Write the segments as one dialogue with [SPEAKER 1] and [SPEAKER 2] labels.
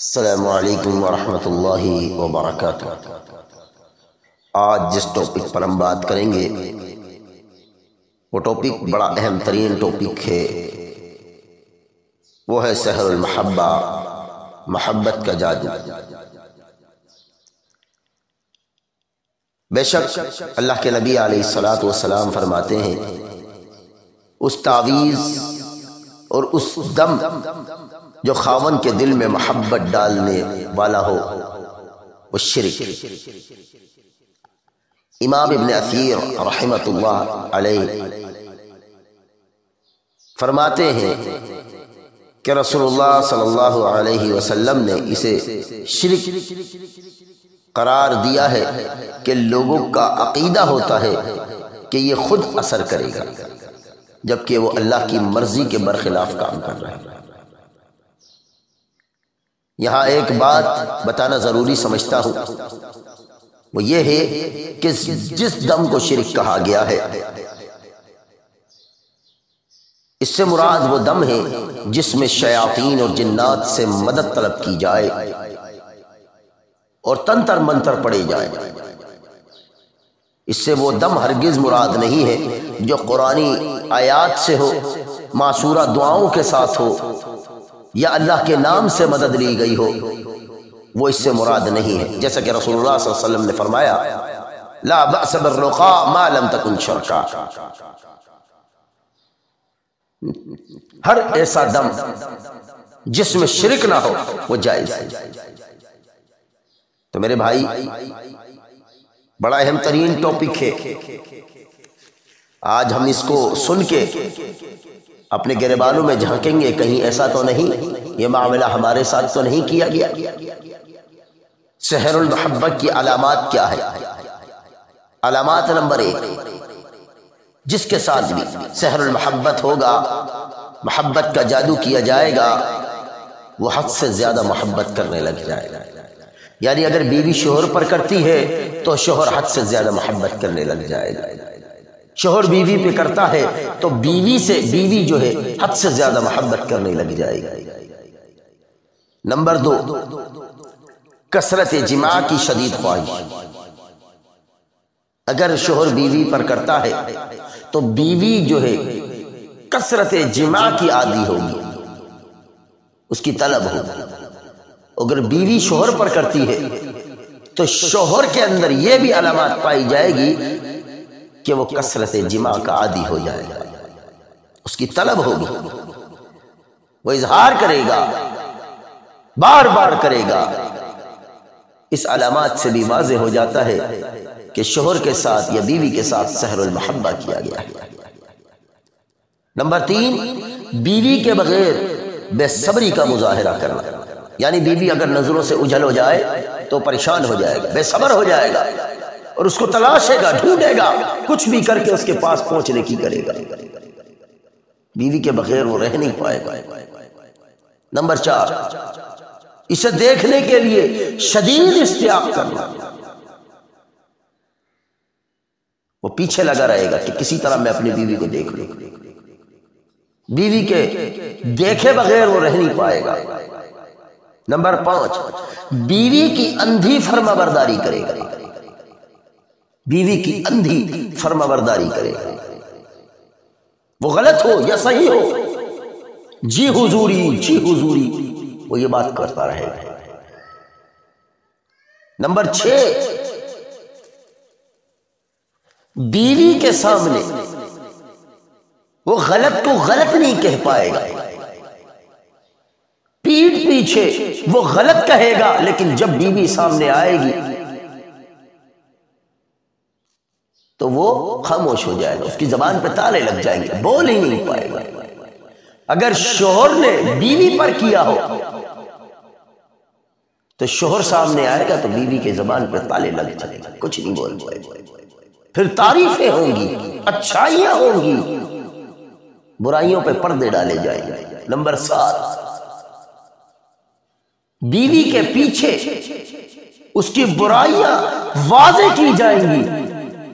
[SPEAKER 1] السلام علیکم ورحمۃ اللہ وبرکاتہ۔ آج جس ٹاپک پر ہم بات کریں گے وہ ٹاپک بڑا اہم ترین ٹاپک ہے، وہ ہے سحر المحبہ، محبت کا جادو۔ بے شک اللہ کے نبی علیہ الصلوۃ والسلام فرماتے ہیں اس تعویذ اور اس دم جو خاون کے دل میں محبت ڈالنے والا ہو وہ شرک۔ امام ابن اثیر رحمۃ اللہ علیہ فرماتے ہیں کہ رسول اللہ صلی اللہ علیہ وسلم نے اسے شرک قرار دیا ہے کہ لوگوں کا عقیدہ ہوتا ہے کہ یہ خود اثر کرے گا جبکہ وہ اللہ کی مرضی کے برخلاف کام کر رہا ہے۔ یہاں ایک بات بتانا ضروری سمجھتا ہوں، وہ یہ ہے کہ جس دم کو شرک کہا گیا ہے اس سے مراد وہ دم ہے جس میں شیاطین اور جنات سے مدد طلب کی جائے اور تنتر منتر پڑے جائے۔ اس سے وہ دم ہرگز مراد نہیں ہے جو قرآنی آیات سے ہو، معصورہ دعاؤں کے ساتھ ہو یا اللہ کے نام سے مدد لی گئی ہو، وہ اس سے مراد نہیں ہے۔ جیسا کہ رسول اللہ صلی اللہ علیہ وسلم نے فرمایا لا بأس بالرقاء ما لم تكن شرکا، ہر ایسا دم جس میں شرک نہ ہو وہ جائز ہے۔ تو میرے بھائی بڑا اہم ترین ٹاپک ہے، آج ہم اس کو سن کے اپنے گریبانوں میں جھانکیں گے کہیں ایسا تو نہیں، یہ معاملہ ہمارے ساتھ تو نہیں کیا گیا۔ سحر المحبت کی علامات کیا ہے؟ علامات نمبر 1، جس کے ساتھ بھی سحر المحبت ہوگا، محبت کا جادو کیا جائے گا، وہ حد سے زیادہ محبت کرنے لگ جائے گا۔ یعنی اگر بیوی شوہر پر کرتی ہے تو شوہر حد سے زیادہ محبت کرنے لگ جائے گا، شوہر بیوی پہ کرتا ہے تو بیوی جو ہے حد سے زیادہ محبت کرنے لگ جائے گا۔ نمبر 2، کثرت جماع کی شدید خواہش۔ اگر شوہر بیوی پر کرتا ہے تو بیوی جو ہے کثرت جماع کی عادی ہوگی، اس کی طلب ہوگی۔ اگر بیوی شوہر پر کرتی ہے تو شوہر کے اندر یہ بھی علامات پائی جائے گی کہ وہ کثرت جماع کا عادی ہو جائے گا، اس کی طلب ہوگی، وہ اظہار کرے گا، بار بار کرے گا۔ اس علامات سے بھی واضح ہو جاتا ہے کہ شوہر کے ساتھ یا بیوی کے ساتھ سحر المحبہ کیا گیا ہے۔ نمبر 3، بیوی کے بغیر بے صبری کا مظاہرہ کرنا۔ یعنی بیوی اگر نظروں سے اجھل ہو جائے تو پریشان ہو جائے گا، بے صبر ہو جائے گا اور اس کو تلاشے گا، ڈھونڈے گا، کچھ بھی کر کے اس کے پاس پہنچنے کی کرے گا۔ بیوی کے بغیر وہ رہ نہیں پائے گا۔ نمبر 4، اسے دیکھنے کے لیے شدید اشتیاق کرنا۔ وہ پیچھے لگا رہے گا کہ کسی طرح میں اپنی بیوی کو دیکھ لوں۔ بیوی کے دیکھے بغیر وہ رہ نہیں پائے گا۔ نمبر 5، بیوی کی اندھی فرما برداری کرے گا۔ بیوی کی اندھی فرما برداری کرے گا، وہ غلط ہو یا صحیح ہو، جی حضوری جی حضوری وہ یہ بات کرتا رہے گا۔ نمبر 6، بیوی کے سامنے وہ غلط کو غلط نہیں کہہ پائے گا، پیٹھ پیچھے وہ غلط کہے گا، لیکن جب بیوی سامنے آئے گی تو وہ خاموش ہو جائے گا، اس کی زبان پہ تالے لگ جائیں گے، بول ہی نہیں پائے گا۔ اگر شوہر نے بیوی پر کیا ہو تو شوہر سامنے آئے گا تو بیوی کے زبان پہ تالے لگ جائیں گے، کچھ نہیں بول پائے گا۔ پھر تعریفیں ہوں گی، اچھائیاں ہوں گی، برائیوں پہ پردے ڈالے جائیں گے۔ نمبر 7، بیوی کے پیچھے اس کی برائیاں واضح کی جائیں گی،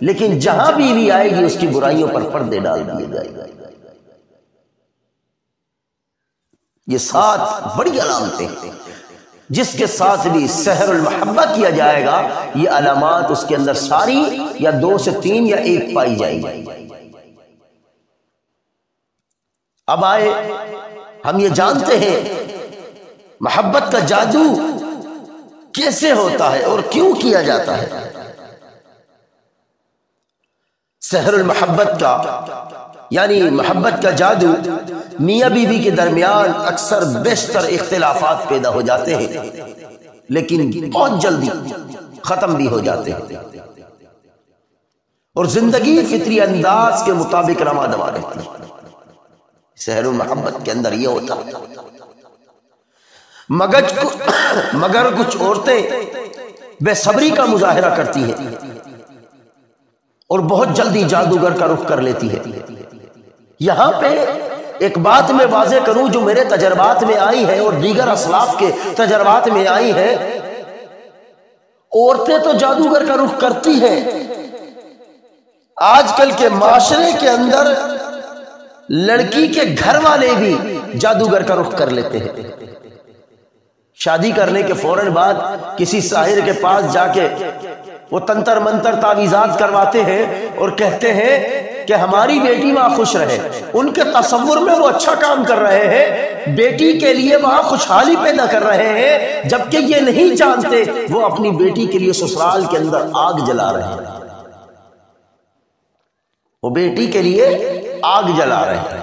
[SPEAKER 1] لیکن جہاں بیوی آئے گی اس کی برائیوں پر پردے ڈال دیے جائیں گے۔ یہ 7 بڑی علامتیں جس کے ساتھ بھی سحر المحبہ کیا جائے گا یہ علامات اس کے اندر ساری یا 2 سے 3 یا 1 پائی جائے گی۔ اب آئے ہم یہ جانتے ہیں محبت کا جادو کیسے ہوتا ہے اور کیوں کیا جاتا ہے۔ سحر المحبت کا یعنی محبت کا جادو میاں بیوی کے درمیان اکثر بیشتر اختلافات پیدا ہو جاتے ہیں لیکن بہت جلدی ختم بھی ہو جاتے ہیں اور زندگی فطری انداز کے مطابق رواں دواں رہتی ہے۔ سحر المحبت کے اندر یہ ہوتا ہے مگر کچھ عورتیں بے صبری کا مظاہرہ کرتی ہیں اور بہت جلدی جادوگر کا رخ کر لیتی ہے۔ یہاں پہ ایک بات میں واضح کروں جو میرے تجربات میں آئی ہے اور دیگر اسلاف کے تجربات میں آئی ہے، عورتیں تو جادوگر کا رخ کرتی ہیں، آج کل کے معاشرے کے اندر لڑکی کے گھر والے بھی جادوگر کا رخ کر لیتے ہیں۔ شادی کرنے کے فوراً بعد کسی ساحر کے پاس جا کے وہ تنتر منتر تعویذات کرواتے ہیں اور کہتے ہیں کہ ہماری بیٹی وہاں خوش رہے۔ ان کے تصور میں وہ اچھا کام کر رہے ہیں، بیٹی کے لیے وہاں خوشحالی پیدا کر رہے ہیں، جبکہ یہ نہیں جانتے وہ اپنی بیٹی کے لیے سسرال کے اندر آگ جلا رہے ہیں، وہ بیٹی کے لیے آگ جلا رہے ہیں۔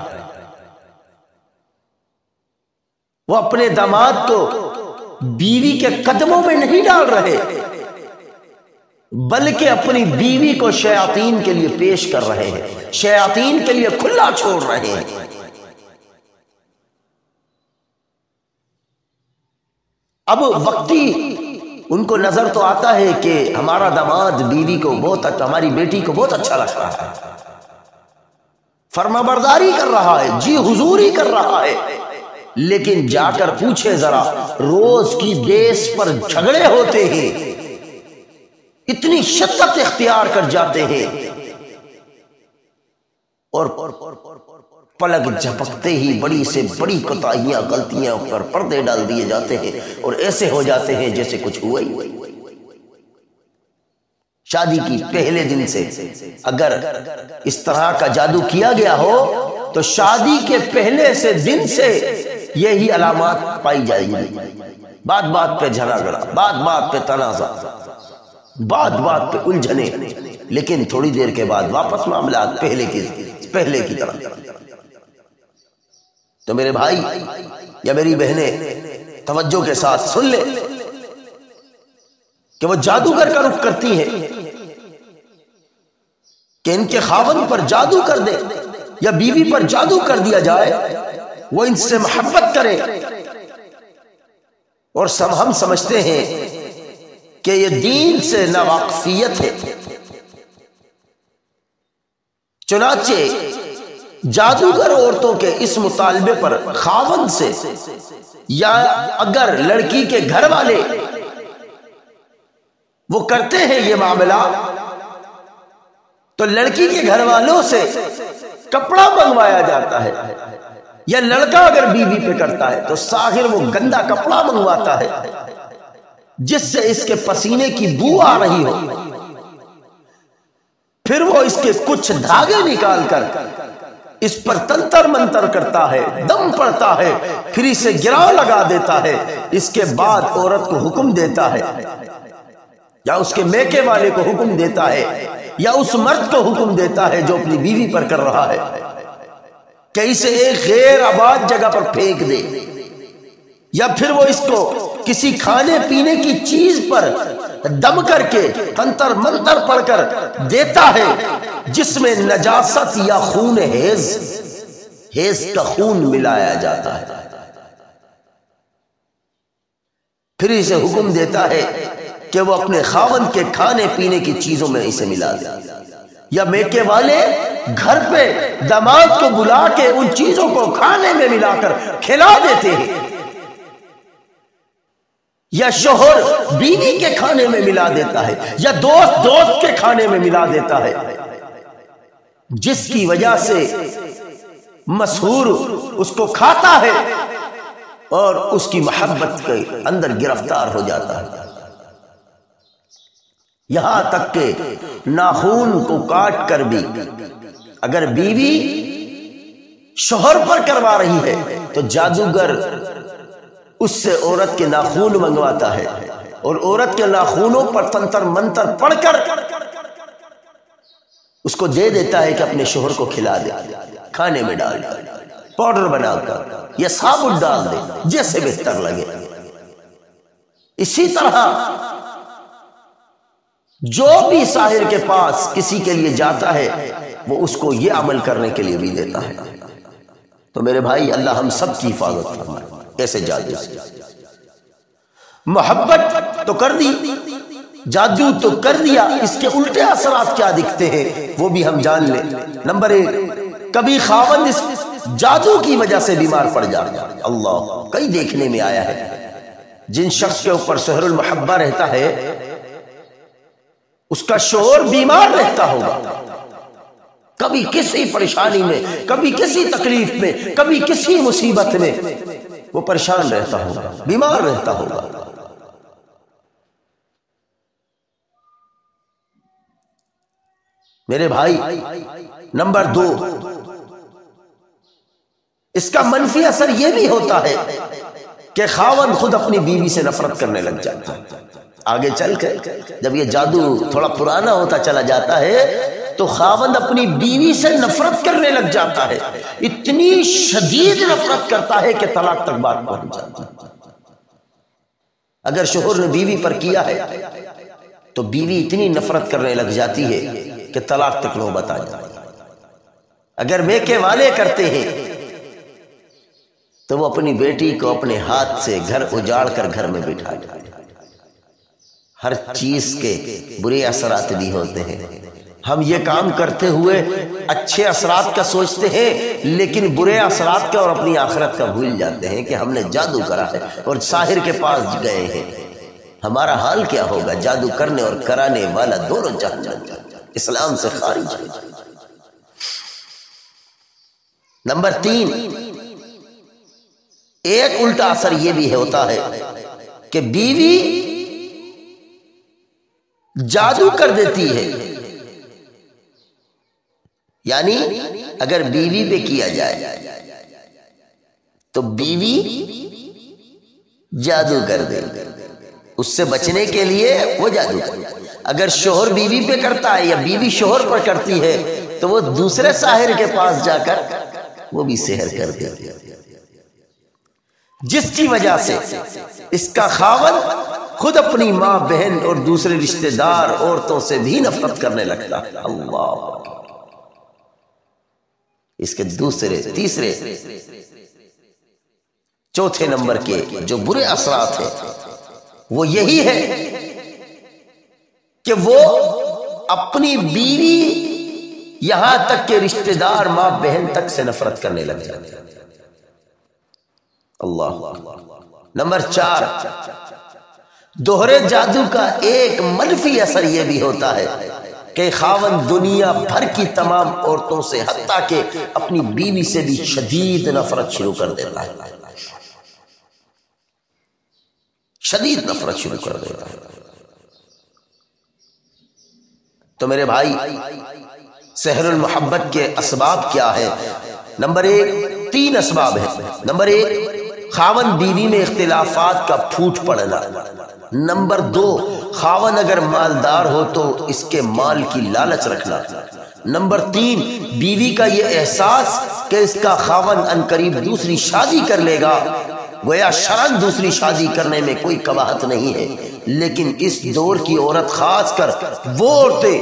[SPEAKER 1] وہ اپنے داماد کو بیوی کے قدموں میں نہیں ڈال رہے بلکہ اپنی بیوی کو شیاطین کے لیے پیش کر رہے ہیں، شیاطین کے لیے کھلا چھوڑ رہے ہیں۔ اب وقتی ان کو نظر تو آتا ہے کہ ہمارا داماد بیوی کو بہت ہماری بیٹی کو بہت اچھا لگ رہا ہے، فرما برداری کر رہا ہے، جی حضوری کر رہا ہے، لیکن جا کر پوچھے ذرا روز کی بیس پر جھگڑے ہوتے ہیں، اتنی شدت اختیار کر جاتے ہیں اور پلک جھپکتے ہی بڑی سے بڑی کوتاہیاں غلطیاں پر پردے ڈال دیے جاتے ہیں اور ایسے ہو جاتے ہیں جیسے کچھ ہوا ہی۔ شادی کی پہلے دن سے اگر اس طرح کا جادو کیا گیا ہو تو شادی کے پہلے سے دن سے یہی علامات پائی جائیں گی، بات بات پہ جھگڑا، بات بات پہ تنازع، بات بات پہ الجھنے، لیکن تھوڑی دیر کے بعد واپس معاملات پہلے کی طرح۔ تو میرے بھائی یا میری بہنیں توجہ کے ساتھ سن لیں کہ وہ جادوگر کا رخ کرتی ہیں کہ ان کے خاوند پر جادو کر دے یا بیوی پر جادو کر دیا جائے، وہ ان سے محبت کرے، اور ہم سمجھتے ہیں کہ یہ دین سے ناواقفیت ہے۔ چنانچہ جادوگر عورتوں کے اس مطالبے پر خاوند سے یا اگر لڑکی کے گھر والے وہ کرتے ہیں یہ معاملہ تو لڑکی کے گھر والوں سے کپڑا منگوایا جاتا ہے، یا لڑکا اگر بیوی پہ کرتا ہے تو ساحر وہ گندا کپڑا منگواتا ہے جس سے اس کے پسینے کی بو آ رہی ہو، پھر وہ اس کے کچھ دھاگے نکال کر اس پر تنتر منتر کرتا ہے، دم پڑتا ہے، پھر اسے گرا لگا دیتا ہے، اس کے بعد عورت کو حکم دیتا ہے یا اس کے میکے والے کو حکم دیتا ہے یا اس مرد کو حکم دیتا ہے جو اپنی بیوی پر کر رہا ہے کہ اسے ایک غیر آباد جگہ پر پھینک دے، یا پھر وہ اس کو کسی کھانے پینے کی چیز پر دم کر کے تنتر منتر پڑھ کر دیتا ہے جس میں نجاست یا خون ہیز کا خون ملایا جاتا ہے، پھر اسے حکم دیتا ہے کہ وہ اپنے خاوند کے کھانے پینے کی چیزوں میں اسے ملا دے، یا میکے والے گھر پہ داماد کو بلا کے ان چیزوں کو کھانے میں ملا کر کھلا دیتے ہیں، یا شوہر بیوی کے کھانے میں ملا دیتا ہے، یا دوست کے کھانے میں ملا دیتا ہے، جس کی وجہ سے مسحور اس کو کھاتا ہے اور اس کی محبت کے اندر گرفتار ہو جاتا ہے، یہاں تک کہ ناخون کو کاٹ کر بھی اگر بیوی شوہر پر کروا رہی ہے تو جادوگر اس سے عورت کے ناخون منگواتا ہے اور عورت کے ناخونوں پر تنتر منتر پڑھ کر اس کو دے دیتا ہے کہ اپنے شوہر کو کھلا دے، کھانے میں ڈال کر، پاؤڈر بنا کر یا صابن ڈال دے، جیسے بہتر لگے۔ اسی طرح جو بھی ساحر کے پاس کسی کے لیے جاتا ہے وہ اس کو یہ عمل کرنے کے لیے بھی دیتا ہے۔ تو میرے بھائی، اللہ ہم سب کی حفاظت فرمائے ایسے جادو سے۔ محبت تو کر دی، جادو تو کر دیا، اس کے الٹے اثرات کیا دکھتے ہیں وہ بھی ہم جان لیں۔ نمبر 1، کبھی خاوند اس جادو کی وجہ سے بیمار پڑ جاتا ہے۔ اللہ، کئی دیکھنے میں آیا ہے، جن شخص کے اوپر سحر المحبہ رہتا ہے اس کا شوہر بیمار رہتا ہوگا، کبھی کسی پریشانی میں، کبھی کسی تکلیف میں، کبھی کسی مصیبت میں وہ پریشان رہتا ہوگا، بیمار رہتا ہوگا۔ میرے بھائی، نمبر 2، اس کا منفی اثر یہ بھی ہوتا ہے کہ خاوند خود اپنی بیوی سے نفرت کرنے لگ جاتا ہے۔ آگے چل کر جب یہ جادو تھوڑا پرانا ہوتا چلا جاتا ہے تو خاوند اپنی بیوی سے نفرت کرنے لگ جاتا ہے، اتنی شدید نفرت کرتا ہے کہ طلاق تک بات پہنچ جاتی ہے۔ اگر شوہر نے بیوی پر کیا ہے تو بیوی اتنی نفرت کرنے لگ جاتی ہے کہ طلاق تک نوبت آ جاتی ہے۔ اگر میکے والے کرتے ہیں تو وہ اپنی بیٹی کو اپنے ہاتھ سے گھر اجاڑ کر گھر میں بٹھا دیتے ہیں۔ ہر چیز کے برے اثرات بھی ہوتے ہیں۔ ہم یہ کام کرتے ہوئے اچھے اثرات کا سوچتے ہیں لیکن برے اثرات کا اور اپنی آخرت کا بھول جاتے ہیں کہ ہم نے جادو کرا ہے اور ساحر کے پاس گئے ہیں۔ ہمارا حال کیا ہوگا؟ جادو کرنے اور کرانے والا دونوں جہنم اسلام سے خارج ہے۔ نمبر 3، ایک الٹا اثر یہ بھی ہوتا ہے کہ بیوی جادو کر دیتی ہے، یعنی اگر بیوی پہ کیا جائے تو بیوی جادو کر دے، اس سے بچنے کے لیے وہ جادو کر دے۔ اگر شوہر بیوی پہ کرتا ہے یا بیوی شوہر پر کرتی ہے تو وہ دوسرے ساحر کے پاس جا کر وہ بھی سحر کر دے، جس کی وجہ سے اس کا خاوند خود اپنی ماں بہن اور دوسرے رشتہ دار عورتوں سے بھی نفرت کرنے لگتا ہے۔ اللہ، اس کے دوسرے، تیسرے، چوتھے نمبر کے جو برے اثرات ہیں وہ یہی ہے کہ وہ اپنی بیوی یہاں تک کہ رشتہ دار ماں بہن تک سے نفرت کرنے لگ جاتے ہیں۔ اللہ۔ نمبر 4، دوہرے جادو کا ایک منفی اثر یہ بھی ہوتا ہے کہ خاوند دنیا بھر کی تمام عورتوں سے حتیٰ کہ اپنی بیوی سے بھی شدید نفرت شروع کر دیتا ہے، شدید نفرت شروع کر دیتا ہے۔ تو میرے بھائی، سحر المحبت کے اسباب کیا ہے؟ نمبر 1، 3 اسباب ہیں۔ نمبر 1، خاوند بیوی میں اختلافات کا پھوٹ پڑنا۔ نمبر 2، خاوند اگر مالدار ہو تو اس کے مال کی لالچ رکھنا۔ نمبر 3، بیوی کا یہ احساس کہ اس کا خاوند عنقریب دوسری شادی کر لے گا، گویا شرعاً دوسری شادی کرنے میں کوئی قباحت نہیں ہے، لیکن اس دور کی عورت، خاص کر وہ عورتیں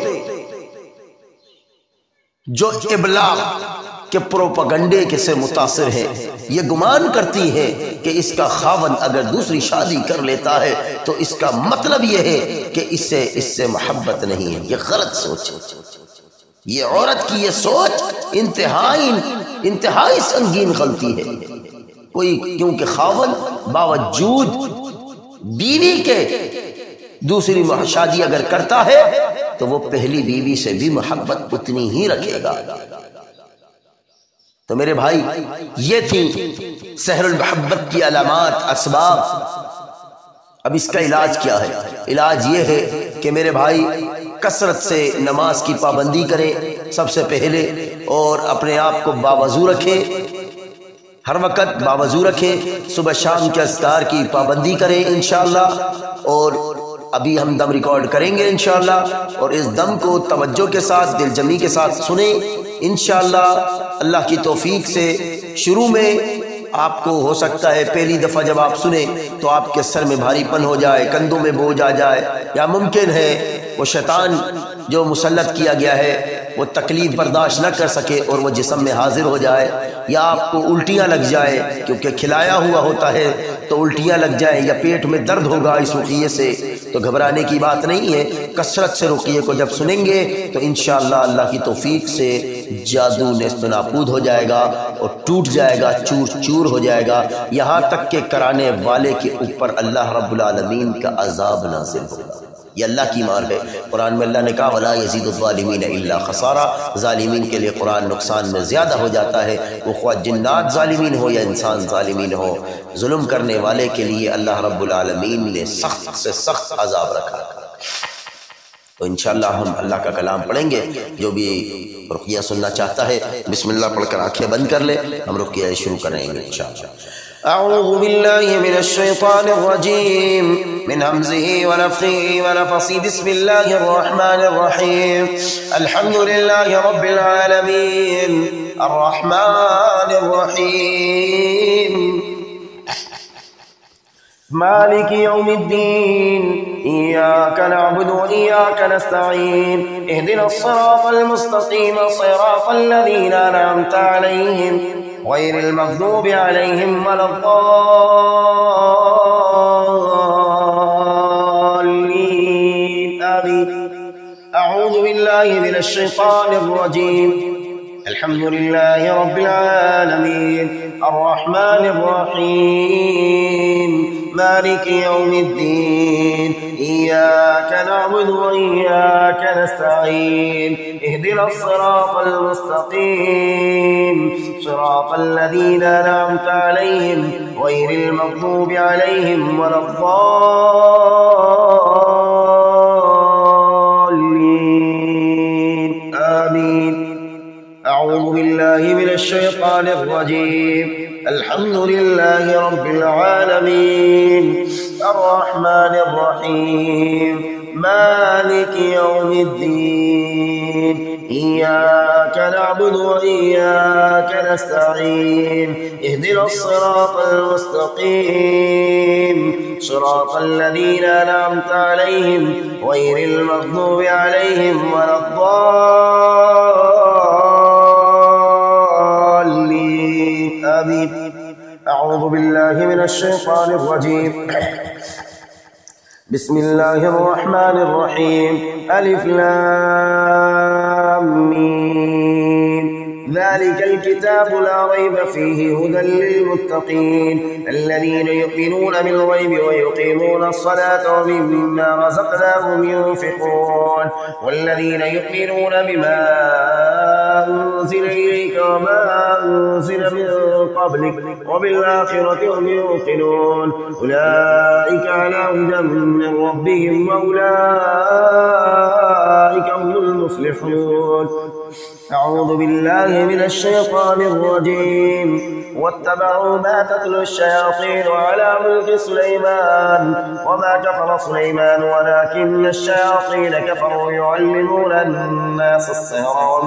[SPEAKER 1] جو ابلاغ کے پروپیگنڈے کے سے متاثر ہیں، یہ گمان کرتی ہیں کہ اس کا خاوند اگر دوسری شادی کر لیتا ہے تو اس کا مطلب یہ ہے کہ اس سے محبت نہیں ہے۔ یہ غلط سوچ ہے، یہ عورت کی یہ سوچ انتہائی سنگین غلطی ہے۔ کیونکہ خاوند باوجود بیوی کے دوسری شادی اگر کرتا ہے تو وہ پہلی بیوی سے بھی محبت اتنی ہی رکھے گا۔ تو میرے بھائی یہ تھی سحر المحبت کی علامات، اسباب۔ اب اس کا علاج کیا ہے؟ علاج یہ ہے کہ میرے بھائی کثرت سے نماز کی پابندی کریں سب سے پہلے، اور اپنے آپ کو باوضو رکھیں، ہر وقت باوضو رکھیں، صبح شام کے اذکار کی پابندی کریں انشاءاللہ، اور ابھی ہم دم ریکارڈ کریں گے انشاءاللہ، اور اس دم کو توجہ کے ساتھ دل جمی کے ساتھ سنیں انشاءاللہ۔ اللہ کی توفیق سے شروع میں آپ کو ہو سکتا ہے پہلی دفعہ جب آپ سنیں تو آپ کے سر میں بھاری پن ہو جائے، کندھوں میں بوجھ آ جائے، یا ممکن ہے وہ شیطان جو مسلط کیا گیا ہے وہ تکلیف برداشت نہ کر سکے اور وہ جسم میں حاضر ہو جائے، یا آپ کو الٹیاں لگ جائے، کیونکہ کھلایا ہوا ہوتا ہے تو الٹیاں لگ جائیں، یا پیٹ میں درد ہوگا اس رقیے سے۔ تو گھبرانے کی بات نہیں ہے، کثرت سے رقیے کو جب سنیں گے تو انشاءاللہ اللہ کی توفیق سے جادو نیست و نابود ہو جائے گا اور ٹوٹ جائے گا، چور چور ہو جائے گا، یہاں تک کہ کرانے والے کے اوپر اللہ رب العالمین کا عذاب نازل ہوگا۔ یہ اللہ کی مار ہے۔ قرآن میں اللہ نے کہا وَلَا يَزِيدُ الظَّالِمِينَ إِلَّا خَسَارًا، ظالمین کے لیے قرآن نقصان میں زیادہ ہو جاتا ہے، وہ خواہ جنات ظالمین ہو یا انسان ظالمین ہو، ظلم کرنے والے کے لیے اللہ رب العالمین نے سخت سے سخت عذاب رکھا۔ تو انشاءاللہ ہم اللہ کا کلام پڑھیں گے۔ جو بھی رقیہ سننا چاہتا ہے بسم اللہ پڑھ کر آنکھیں بند کر لے، ہم رقیہ شروع کریں گے انشاءاللہ۔ اعوذ باللہ من الشیطان الرجیم من حمزه ونفخه ونفثه بسم اللہ الرحمن الرحیم الحمد للہ رب العالمین الرحمن الرحیم مالک یوم الدین إياك نعبد وإياك نستعين اهدنا الصراط المستقيم صراط الذين أنعمت عليهم غير المغضوب عليهم ولا الضالين آمين أعوذ بالله من الشيطان الرجيم الحمد لله رب العالمين الرحمن الرحيم مالك يوم الدين إياك نعبد وإياك نستعين اهدنا الصراط المستقيم صراط الذين أنعمت عليهم غير المغضوب عليهم ولا الضالين آمين أعوذ بالله من الشيطان الرجيم الحمد لله رب العالمين الرحمن الرحيم مالك يوم الدين إياك نعبد وإياك نستعين اهدنا الصراط المستقيم صراط الذين أنعمت عليهم غير المغضوب عليهم ولا الضالين آمين أعوذ بالله من الشيطان الرجيم بسم الله الرحمن الرحيم ألف لام ميم ذلك الكتاب لا ريب فيه هدى للمتقين الذين يؤمنون بالغيب ويقيمون الصلاة ومما رزقناهم ينفقون والذين يؤمنون بما أنزل إليك وما أنزل من قبلك وبالآخرة هم يوقنون أولئك على هدى من ربهم وأولئك هم المفلحون أعوذ بالله من الشيطان الرجيم واتبعوا ما تتلو الشياطين على ملك سليمان وما كفر سليمان ولكن الشياطين كفروا يعلمون الناس السحر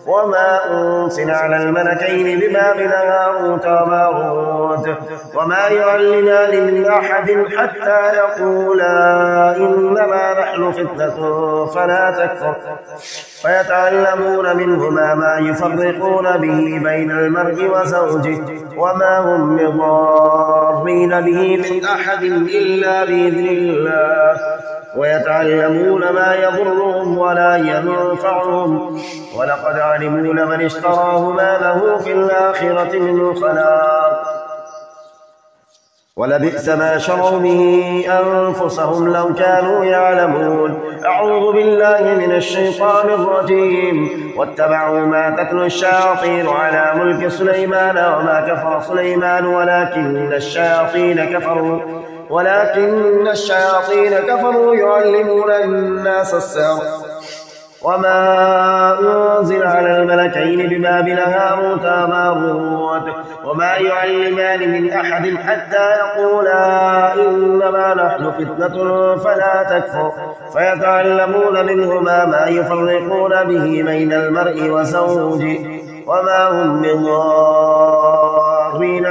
[SPEAKER 1] وما أنزل على الملكين ببابل هاروت وماروت وما يعلمان من أحد حتى يقولا إنما نحن فتنة فلا تكفر فيتعلمون منهما ما يفرقون به بين المرء وزوجه وما هم بضارين به من أحد إلا بإذن الله ويتعلمون ما يضرهم ولا ينفعهم ولقد علموا لمن اشتراه ما له في الآخرة من خلاق
[SPEAKER 2] ولبئس ما شروا به أنفسهم لو كانوا يعلمون. أعوذ بالله من الشيطان الرجيم. واتبعوا ما تتلو الشياطين على ملك سليمان وما كفر سليمان ولكن الشياطين كفروا يعلمون الناس السحر وما أنزل على الملكين ببابل هاروت وماروت وما يعلمان من أحد حتى يقولا إنما نحن فتنة فلا تكفر فيتعلمون منهما ما يفرقون به بين المرء وزوجه وما هم بضارين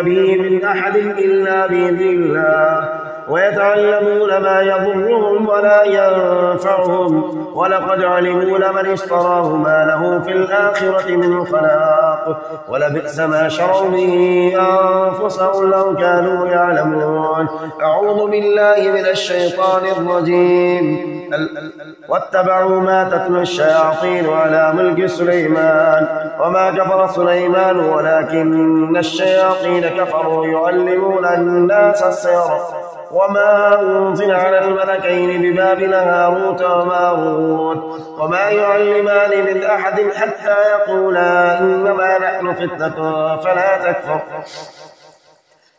[SPEAKER 2] به من أحد إلا بإذن الله ويتعلمون ما يضرهم ولا ينفعهم ولقد علموا لمن اشتراه ما له في الآخرة من خلاق ولبئس ما شروا به أنفسهم لو كانوا يعلمون. أعوذ بالله من الشيطان الرجيم. واتبعوا ما تتلو الشياطين على ملك سليمان وما كفر سليمان ولكن الشياطين كفروا يعلمون الناس السحر وما أنزل على الملكين ببابل هاروت وماروت وما يعلمان من أحد حتى يقولا إنما نحن فتنة فلا تكفر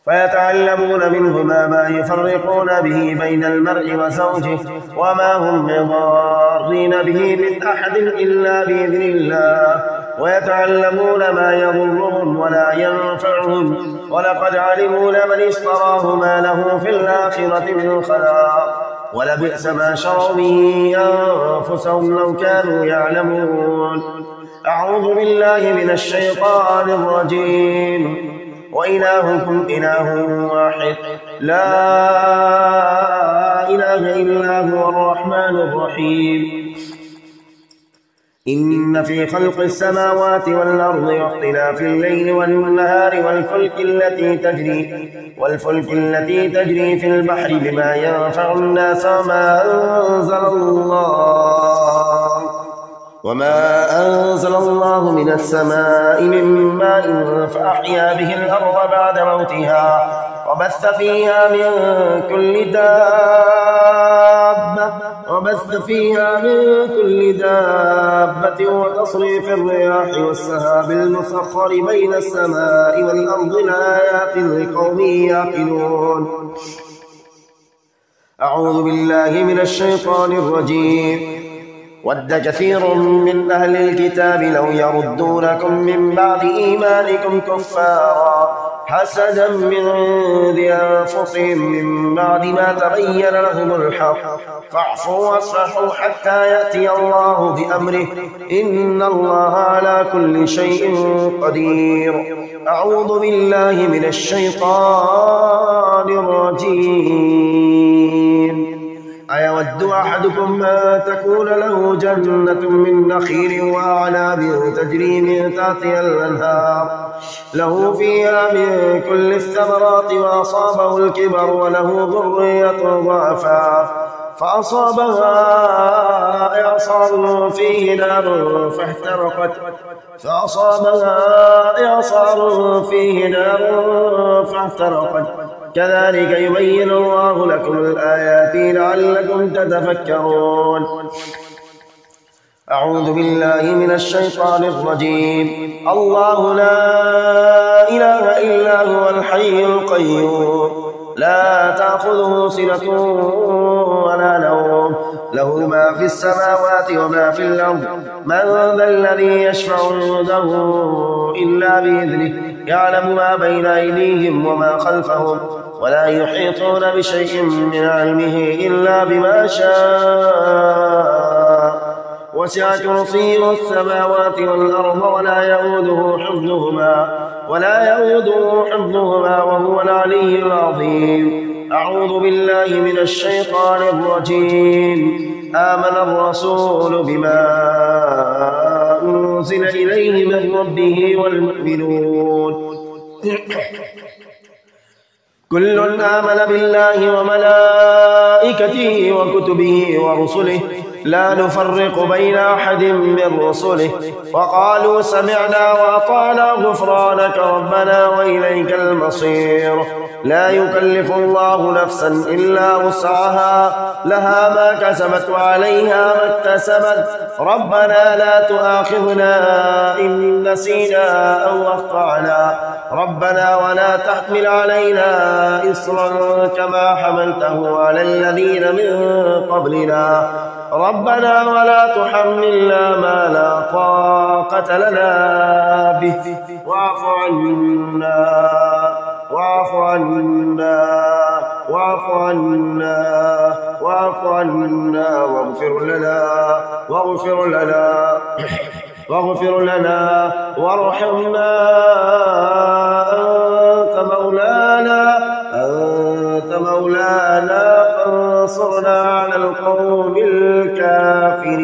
[SPEAKER 2] فيتعلمون منهما ما يفرقون به بين المرء وزوجه وما هم بضارين به من أحد إلا بإذن الله ويتعلمون ما يضرهم ولا ينفعهم ولقد علموا لمن اشتراه ما له في الآخرة من خلاق ولبئس ما شروا به أنفسهم لو كانوا يعلمون. أعوذ بالله من الشيطان الرجيم. وإلهكم إله واحد لا إله إلا هو الرحمن الرحيم. إن في خلق السماوات والأرض واختلاف الليل والنهار والفلك التي تجري في البحر بما ينفع الناس وما أنزل الله من السماء من ماء فأحيا به الأرض بعد موتها وبث فيها من كل دابة وتصريف الرياح والسحاب المسخر بين السماء والأرض لآيات لقوم يعقلون. أعوذ بالله من الشيطان الرجيم. ود كثير من أهل الكتاب لو يردونكم من بعد إيمانكم كفارا حسدا من عند أنفسهم من بعد ما تبين لهم الحق فاعفوا واصفحوا حتى يأتي الله بأمره إن الله على كل شيء قدير. أعوذ بالله من الشيطان الرجيم. أيود أحدكم أن تكون له جنة من نخيل وأعناب تجري من تحتها الأنهار له فيها من كل الثمرات وأصابه الكبر وله ذرية ضعفاء فأصابها إعصار فيه نار فاحترقت كذلك يبين الله لكم الآيات لعلكم تتفكرون. أعوذ بالله من الشيطان الرجيم. الله لا إله إلا هو الحي القيوم لا تأخذه سنة ولا نوم له ما في السماوات وما في الأرض من ذا الذي يشفع عنده إلا بإذنه يعلم ما بين أيديهم وما خلفهم ولا يحيطون بشيء من علمه إلا بما شاء وسع كرسيه السماوات والأرض ولا يؤوده حفظهما وهو العلي العظيم. أعوذ بالله من الشيطان الرجيم. آمن الرسول بما أنزل إليه من ربه والمؤمنون كل آمن بالله وملائكته وكتبه ورسله لا نفرق بين أحد من رسله وقالوا سمعنا وأطعنا غفرانك ربنا وإليك المصير. لا يكلف الله نفسا إلا وسعها لها ما كسبت وعليها ما اكتسبت ربنا لا تؤاخذنا إن نسينا أو أخطأنا ربنا ولا تحمل علينا إصرا كما حملته على الذين من قبلنا ربنا ولا تحملنا ما لا طاقة لنا به واعف عنا واعف عنا واعف عنا واعف عنا واغفر لنا وارحمنا أنت مولانا فانصرنا على القوم الكافرين.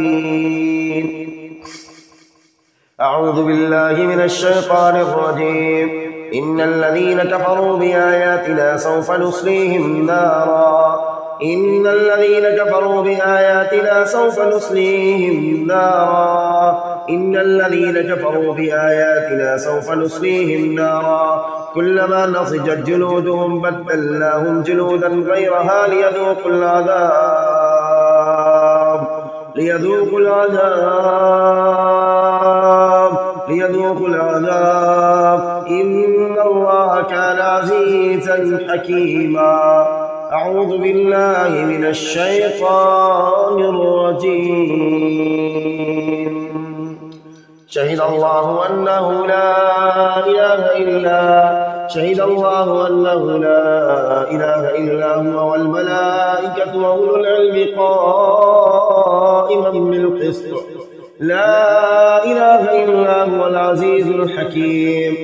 [SPEAKER 2] أعوذ بالله من الشيطان الرجيم. إن الذين كفروا بآياتنا سوف نصليهم نارا إن الذين كفروا بآياتنا سوف نصليهم نارا كلما نضجت جلودهم بدلناهم جلودا غيرها ليذوقوا العذاب إن الله كان عزيزا حكيما. أعوذ بالله من الشيطان الرجيم. شهد الله أنه لا إله إلا هو والملائكة وأولو العلم قائما بالقسط لا إله إلا هو العزيز الحكيم.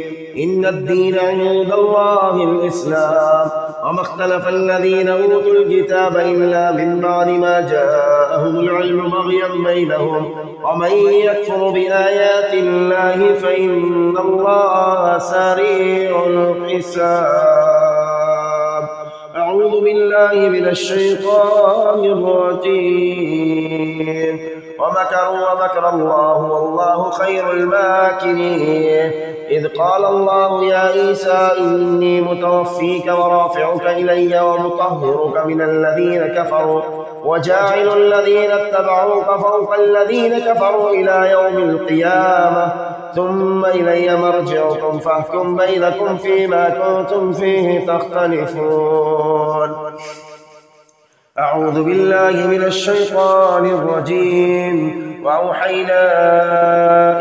[SPEAKER 2] إن الدين عند الله الإسلام وما اختلف الذين أوتوا الكتاب إلا من بعد ما جاءهم العلم بغيا بينهم ومن يكفر بآيات الله فإن الله سريع الحساب. أعوذ بالله من الشيطان الرجيم. ومكروا ومكر الله والله خير الماكرين. إذ قال الله يا عيسى إني متوفيك ورافعك إلي ومطهرك من الذين كفروا وجاعل الذين اتبعوك فوق الذين كفروا إلى يوم القيامة ثم إلي مرجعكم فاحكم بينكم فيما كنتم فيه تختلفون. أعوذ بالله من الشيطان الرجيم. وأوحينا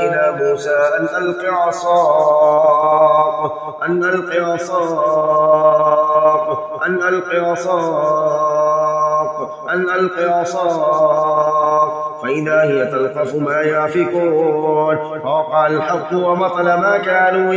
[SPEAKER 2] إلى موسى أن ألق عصاك فإذا هي تلقف ما يافكون فوقع الحق وبطل ما كانوا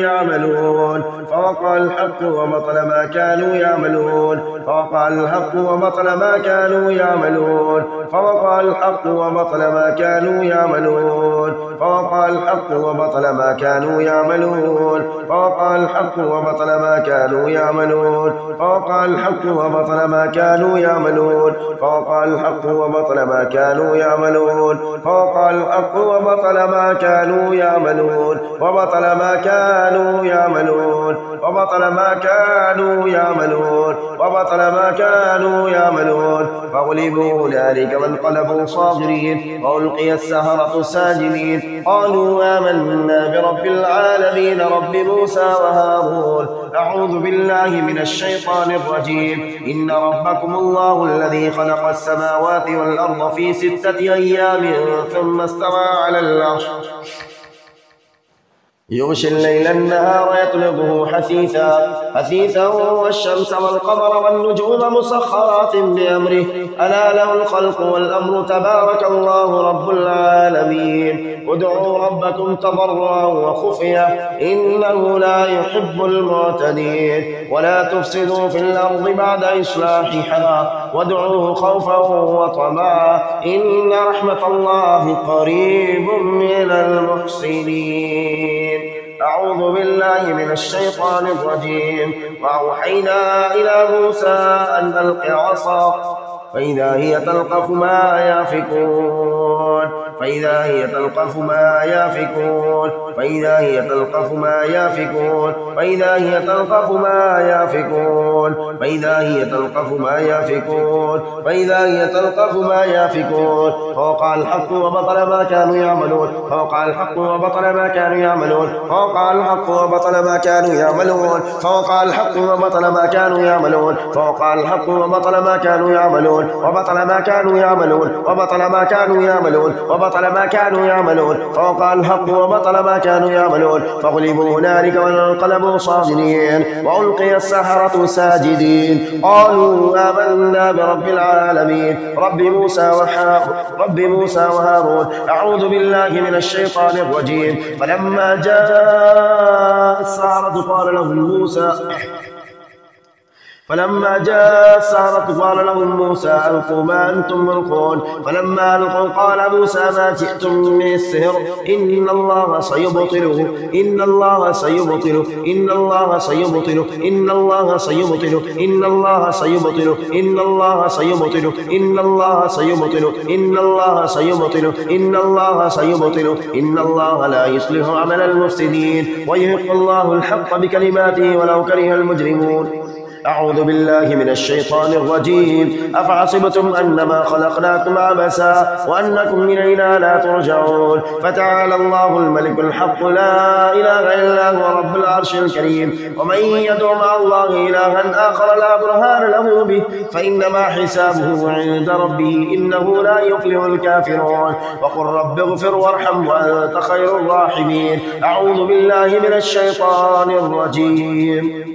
[SPEAKER 2] يعملون فغلبوا هنالك وانقلبوا صاغرين وألقي السحرة ساجدين قالوا آمنا برب العالمين رب موسى وهارون. أعوذ بالله من الشيطان الرجيم. إن ربكم الله الذي خلق السماوات والأرض في 6 أيام ثم استوى على العرش يغشي الليل النهار يطلبه حثيثا والشمس والقمر والنجوم مسخرات بأمره ألا له الخلق والأمر تبارك الله رب العالمين. ادعوا ربكم تضرعا وخفيا إنه لا يحب المعتدين. ولا تفسدوا في الأرض بعد إصلاحها وادعوه خوفا وطمعا إن رحمة الله قريب من المحسنين. أعوذ بالله من الشيطان الرجيم. وأوحينا إلى موسى أن ألق عصاك فإذا هي تلقف ما يافكون فإذا هي تلقف ما يافكون فإذا هي تلقف ما يافكون فإذا هي تلقف ما يافكون فإذا هي تلقف ما يافكون فإذا هي تلقف ما يافكون فوقع الحق وبطل ما كانوا يعملون فوقع الحق وبطل ما كانوا يعملون فوقع الحق وبطل ما كانوا يعملون فوقع الحق وبطل ما كانوا يعملون فوقع الحق وبطل ما كانوا يعملون وبطل ما كانوا يعملون وبطل ما كانوا يعملون وبطل ما كانوا يعملون فوقع الحق وبطل ما كانوا يعملون فغلبوا هنالك وانقلبوا صاغرين وألقي السحرة ساجدين قالوا آمنا برب العالمين رب موسى وهارون أعوذ بالله من الشيطان الرجيم فلما جاء السحرة قال لهم موسى ألقوا ما أنتم ملقون فلما ألقوا قال موسى ما جئتم من السحر إن الله سيبطله إن الله سيبطله إن الله سيبطله إن الله سيبطله إن الله سيبطله إن الله سيبطله إن الله سيبطله إن الله سيبطله إن الله سيبطله إن الله لا يصلح عمل المفسدين ويحق الله الحق بكلماته ولو كره المجرمون أعوذ بالله من الشيطان الرجيم أفحسبتم أنما خلقناكم عبثا وأنكم إلينا لا ترجعون فتعالى الله الملك الحق لا إله إلا هو رب العرش الكريم ومن يدع مع الله إلها آخر لا برهان له به فإنما حسابه عند ربه إنه لا يفلح الكافرون وقل رب اغفر وارحم وأنت خير الراحمين أعوذ بالله من الشيطان الرجيم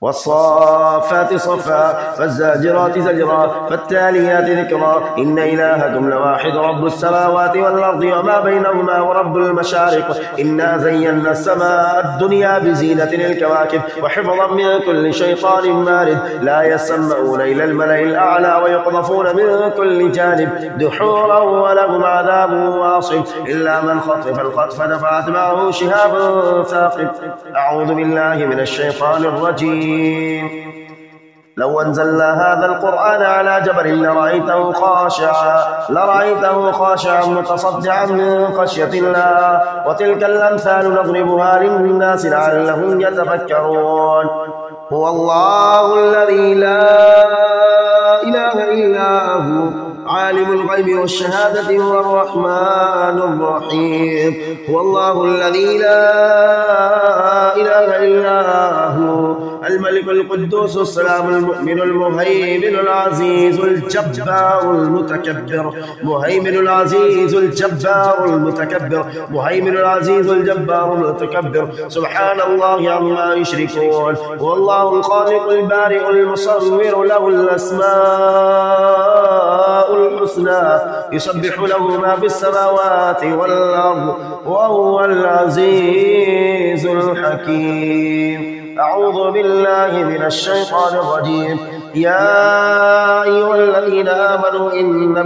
[SPEAKER 2] والصافات صفا فالزاجرات زجرا فالتاليات ذكرا إن إلهكم لواحد رب السماوات والأرض وما بينهما ورب المشارق إنا زينا السماء الدنيا بزينة الكواكب وحفظا من كل شيطان مارد لا يسمعون إلى الملأ الأعلى ويقذفون من كل جانب دحورا ولهم عذاب واصب إلا من خطف الخطف فأتبعه شهاب ثاقب أعوذ بالله من الشيطان الرجيم لو أنزلنا هذا القرآن على جبل لرأيته خاشعا متصدعا من خشية الله وتلك الأمثال نضربها للناس لعلهم يتفكرون هو الله الذي لا إله إلا هو عالم الغيب والشهادة هو الرحمن الرحيم هو الله الذي لا إله إلا هو الملك القدوس السلام المؤمن المهيمن العزيز الجبار المتكبر مهيمن العزيز الجبار المتكبر مهيمن العزيز الجبار المتكبر سبحان الله عما يشركون هو الله الخالق البارئ المصور له الأسماء الحسنى يسبح له ما في السماوات والأرض وهو العزيز الحكيم أعوذ بالله من الشيطان الرجيم يا أيها الذين آمنوا إن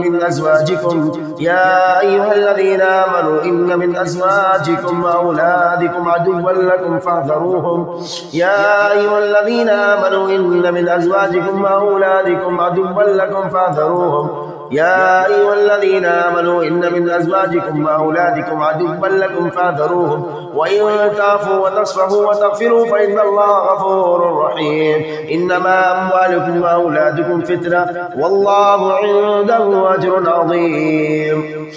[SPEAKER 2] من أزواجكم وأولادكم عدوا لكم فاحذروهم يا أيها الذين آمنوا إن من أزواجكم وأولادكم عدوا لكم فاحذروهم يا أيها الذين آمنوا إن من أزواجكم وأولادكم عدوا لكم فاحذروهم وإن تعفوا وتصفحوا وتغفروا فإن الله غفور رحيم إنما أموالكم وأولادكم فتنة والله عنده أجر عظيم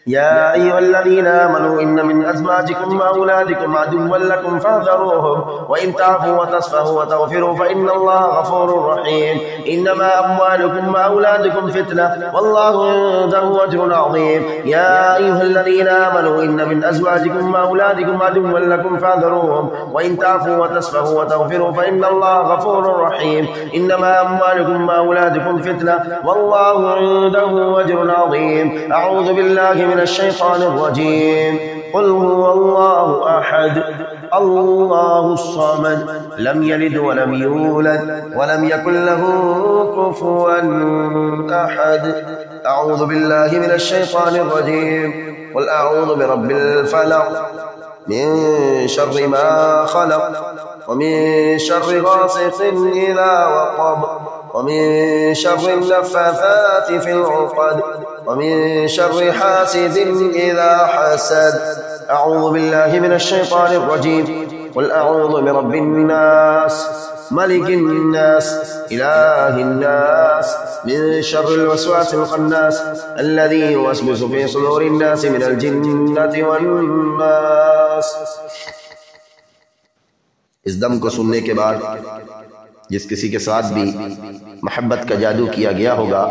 [SPEAKER 2] يا أيها الذين آمنوا إن من أزواجكم وأولادكم عدوا لكم فاحذروهم وإن تعفوا وتصفحوا وتغفروا فإن الله غفور رحيم إنما أموالكم وأولادكم فتنة والله عنده أجر عظيم يا أيها الذين آمنوا إن من أزواجكم وأولادكم عدوا لكم فاحذروهم وإن تعفوا وتصفحوا وتغفروا فإن الله غفور رحيم إنما أموالكم وأولادكم فتنة والله عنده أجر عظيم أعوذ بالله من الشيطان الرجيم قل هو الله أحد الله الصمد لم يلد ولم يولد ولم يكن له كفوا أحد أعوذ بالله من الشيطان الرجيم قل أعوذ برب الفلق من شر ما خلق ومن شر غاسق إذا وقب ومن شر النفاثات في العقد ومن شر حاسد إذا حسد. أعوذ بالله من الشيطان الرجيم. قل أعوذ برب الناس ملك الناس إله الناس من شر الوسواس الخناس الذي يوسوس في صدور الناس من الجنة والناس.
[SPEAKER 1] اس دم کو سننے کے بعد جس کسی کے ساتھ بھی محبت کا جادو کیا گیا ہوگا،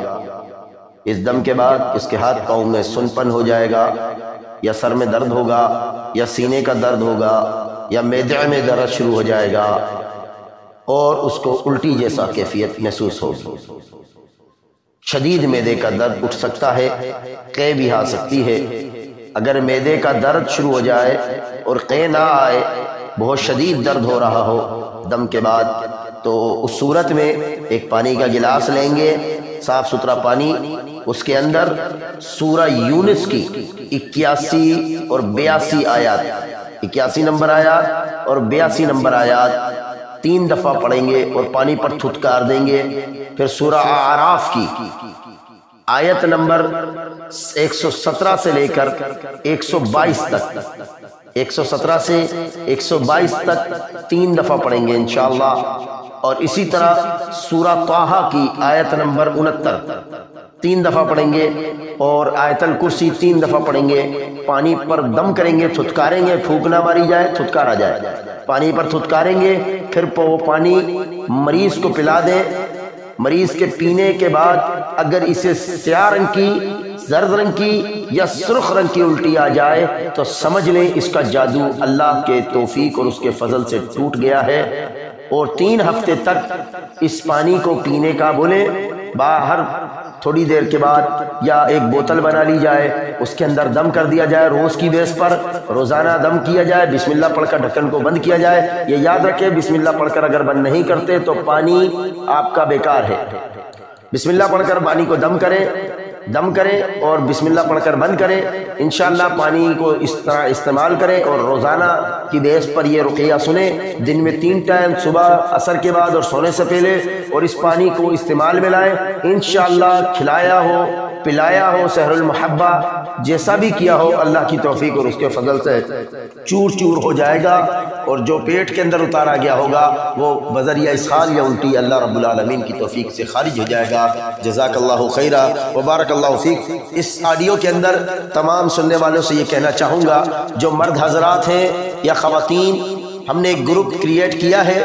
[SPEAKER 1] اس دم کے بعد اس کے ہاتھ پاؤں میں سنپن ہو جائے گا، یا سر میں درد ہوگا، یا سینے کا درد ہوگا، یا معدے میں درد شروع ہو جائے گا، اور اس کو الٹی جیسا کیفیت محسوس ہوگی۔ شدید معدے کا درد اٹھ سکتا ہے، قے بھی آ سکتی ہے۔ اگر معدے کا درد شروع ہو جائے اور قے نہ آئے، بہت شدید درد ہو رہا ہو دم کے بعد، تو اس صورت میں ایک پانی کا گلاس لیں گے، صاف ستھرا پانی، اس کے اندر سورہ یونس کی 81 اور 82 آیات، 81 نمبر آیات اور 82 نمبر آیات 3 دفعہ پڑھیں گے اور پانی پر تھتکار دیں گے۔ پھر سورہ اعراف کی آیت نمبر 117 سے لے کر 122 تک، 117 سے 122 تک 3 دفعہ پڑھیں گے انشاءاللہ، اور اسی طرح سورہ طٰہٰ کی آیت نمبر 69 3 دفعہ پڑھیں گے، اور آیت الکرسی 3 دفعہ پڑھیں گے۔ پانی پر دم کریں گے، تھتکاریں گے، پھونک نہ ماری جائے، تھتکارا جائے، پانی پر تھتکاریں گے، پھر وہ پانی مریض کو پلا دیں۔ مریض کے پینے کے بعد اگر اسے سیاہ رنگ کی، زرد رنگ کی یا سرخ رنگ کی الٹی آ جائے تو سمجھ لیں اس کا جادو اللہ کے توفیق اور اس کے فضل سے ٹوٹ گیا ہے، اور 3 ہفتے تک اس پانی کو پینے کا بولیں۔ باہر تھوڑی دیر کے بعد یا ایک بوتل بنا لی جائے، اس کے اندر دم کر دیا جائے، روز کی بیس پر روزانہ دم کیا جائے، بسم اللہ پڑھ کر ڈھکن کو بند کیا جائے۔ یہ یاد رکھیں بسم اللہ پڑھ کر اگر بند نہیں کرتے تو پانی آپ کا بیکار ہے۔ بسم اللہ پڑھ کر پانی کو دم کریں اور بسم اللہ پڑھ کر بند کریں، انشاءاللہ پانی کو اس طرح استعمال کریں، اور روزانہ کی بیس پر یہ رقیہ سنیں، دن میں 3 ٹائم، صبح، عصر کے بعد اور سونے سے پہلے، اور اس پانی کو استعمال میں لائیں۔ انشاءاللہ کھلایا ہو، پلایا ہو، سحر المحبہ جیسا بھی کیا ہو، اللہ کی توفیق اور اس کے فضل سے چور چور ہو جائے گا، اور جو پیٹ کے اندر اتارا گیا ہوگا وہ بذریعہ اسہال یا الٹی اللہ رب العالمین کی توفیق سے خارج ہو جائے گا۔ جزاک اللہ خیرہ وبارک اللہ فیک۔ اس آڈیو کے اندر تمام سننے والوں سے یہ کہنا چاہوں گا، جو مرد حضرات ہیں یا خواتین، ہم نے ایک گروپ کریٹ کیا ہے،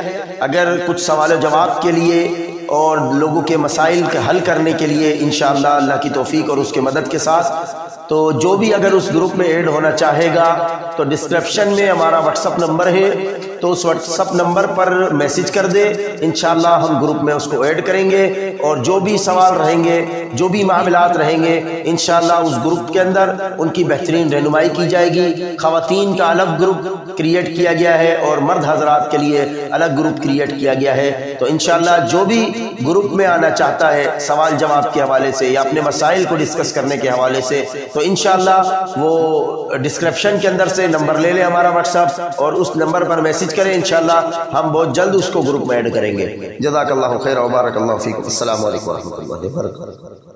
[SPEAKER 1] اگر کچھ سوال و جواب کے لیے اور لوگوں کے مسائل کے حل کرنے کے لیے انشاءاللہ اللہ کی توفیق اور اس کے مدد کے ساتھ، تو جو بھی اگر اس گروپ میں ایڈ ہونا چاہے گا تو ڈسکرپشن میں ہمارا واٹس اپ نمبر ہے، تو اس واٹس اپ نمبر پر میسج کر دے، انشاءاللہ ہم گروپ میں اس کو ایڈ کریں گے، اور جو بھی سوال رہیں گے، جو بھی معاملات رہیں گے، انشاءاللہ اس گروپ کے اندر ان کی بہترین رہنمائی کی جائے گی۔ خواتین کا الگ گروپ کریٹ کیا گیا ہے اور مرد حضرات کے لیے الگ گروپ کریٹ کیا گیا ہے، تو انشاءاللہ جو بھی گروپ میں آنا چاہتا ہے سوال جواب کے حوالے سے یا اپنے مسائل کو ڈسکس کرنے کے حوالے سے، تو انشاءاللہ وہ ڈسکرپشن کے اندر سے نمبر لے لیں ہمارا واٹس ایپ، اور اس نمبر پر میسج کریں، انشاءاللہ ہم بہت جلد اس کو گروپ میں ایڈ کریں گے۔ جزاک اللہ خیر و بارک اللہ فیکم۔ السلام علیکم و رحمۃ اللہ وبرکاتہ۔